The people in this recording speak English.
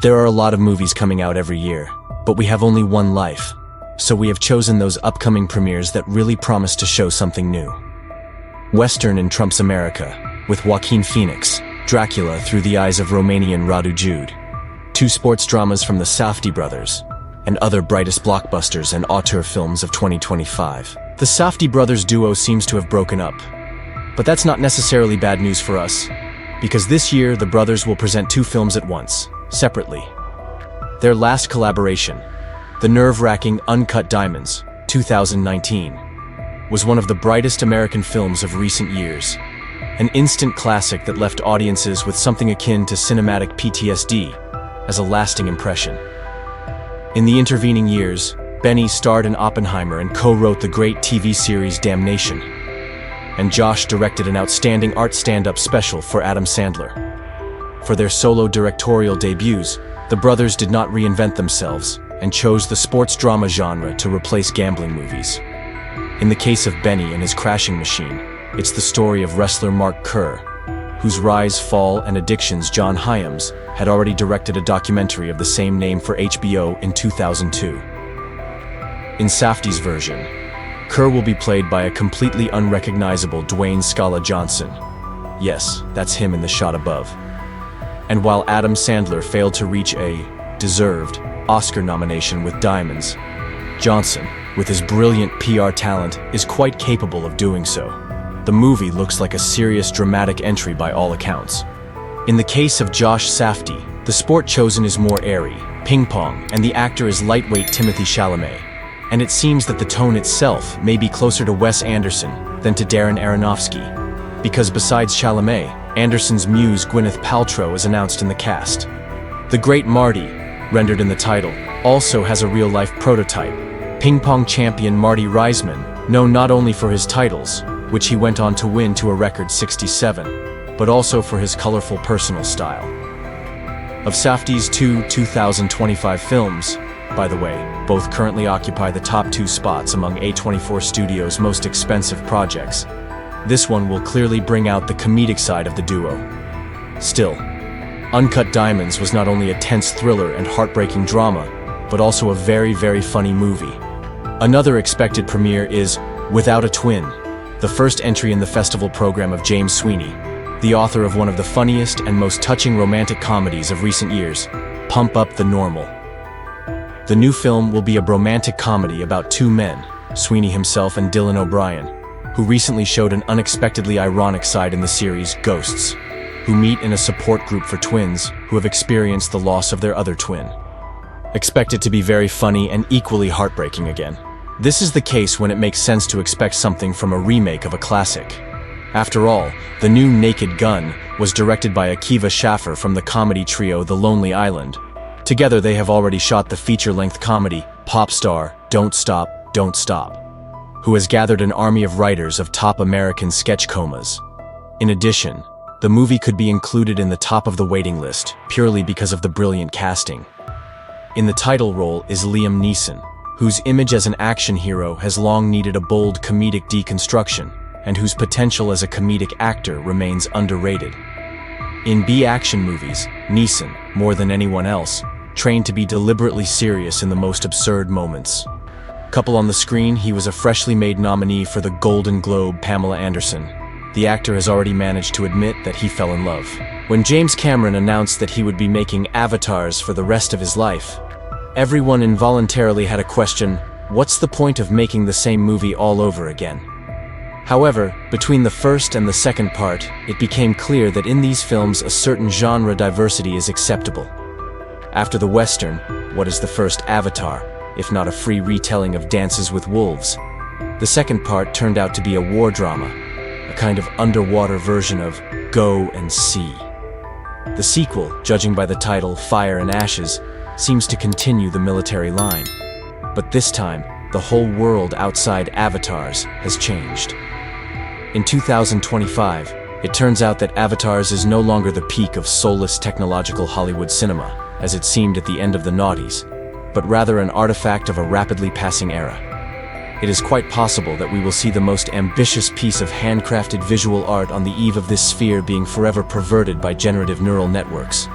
There are a lot of movies coming out every year, but we have only one life, so we have chosen those upcoming premieres that really promise to show something new. Western in Trump's America, with Joaquin Phoenix, Dracula through the eyes of Romanian Radu Jude. Two sports dramas from the Safdie brothers, and other brightest blockbusters and auteur films of 2025. The Safdie brothers duo seems to have broken up, but that's not necessarily bad news for us, because this year the brothers will present two films at once, separately. Their last collaboration, the nerve-wracking Uncut Diamonds, 2019, was one of the brightest American films of recent years, an instant classic that left audiences with something akin to cinematic PTSD as a lasting impression. In the intervening years, Benny starred in Oppenheimer and co-wrote the great TV series Damnation, and Josh directed an outstanding art stand-up special for Adam Sandler. For their solo directorial debuts, the brothers did not reinvent themselves and chose the sports drama genre to replace gambling movies. In the case of Benny and his crashing machine, it's the story of wrestler Mark Kerr, whose rise, fall, and addictions John Hyams had already directed a documentary of the same name for HBO in 2002. In Safdie's version, Kerr will be played by a completely unrecognizable Dwayne Scala Johnson. Yes, that's him in the shot above. And while Adam Sandler failed to reach a deserved Oscar nomination with Diamonds, Johnson, with his brilliant PR talent, is quite capable of doing so. The movie looks like a serious dramatic entry by all accounts. In the case of Josh Safdie, the sport chosen is more airy, ping pong, and the actor is lightweight Timothée Chalamet. And it seems that the tone itself may be closer to Wes Anderson than to Darren Aronofsky, because besides Chalamet, Anderson's muse Gwyneth Paltrow is announced in the cast. The Great Marty, rendered in the title, also has a real-life prototype, ping pong champion Marty Reisman, known not only for his titles, which he went on to win to a record 67, but also for his colorful personal style. Of Safdie's two 2025 films, by the way, both currently occupy the top two spots among A24 Studios' most expensive projects. This one will clearly bring out the comedic side of the duo. Still, Uncut Diamonds was not only a tense thriller and heartbreaking drama, but also a very, very funny movie. Another expected premiere is Without a Twin, the first entry in the festival program of James Sweeney, the author of one of the funniest and most touching romantic comedies of recent years, Pump Up the Normal. The new film will be a romantic comedy about two men, Sweeney himself and Dylan O'Brien, who recently showed an unexpectedly ironic side in the series Ghosts, who meet in a support group for twins who have experienced the loss of their other twin. Expect it to be very funny and equally heartbreaking again. This is the case when it makes sense to expect something from a remake of a classic. After all, the new Naked Gun was directed by Akiva Schaffer from the comedy trio The Lonely Island. Together they have already shot the feature-length comedy Pop Star, Don't Stop, Don't Stop, who has gathered an army of writers of top American sketch comas. In addition, the movie could be included in the top of the waiting list purely because of the brilliant casting. In the title role is Liam Neeson, whose image as an action hero has long needed a bold comedic deconstruction, and whose potential as a comedic actor remains underrated. In B-action movies, Neeson, more than anyone else, trained to be deliberately serious in the most absurd moments. Couple on the screen, he was a freshly made nominee for the Golden Globe, Pamela Anderson. The actor has already managed to admit that he fell in love. When James Cameron announced that he would be making avatars for the rest of his life, everyone involuntarily had a question: what's the point of making the same movie all over again? However, between the first and the second part, it became clear that in these films a certain genre diversity is acceptable. After the Western, what is the first Avatar, if not a free retelling of Dances with Wolves? The second part turned out to be a war drama, a kind of underwater version of Go and See. The sequel, judging by the title Fire and Ashes, seems to continue the military line. But this time, the whole world outside avatars has changed. In 2025, it turns out that Avatars is no longer the peak of soulless technological Hollywood cinema, as it seemed at the end of the noughties, but rather an artifact of a rapidly passing era. It is quite possible that we will see the most ambitious piece of handcrafted visual art on the eve of this sphere being forever perverted by generative neural networks.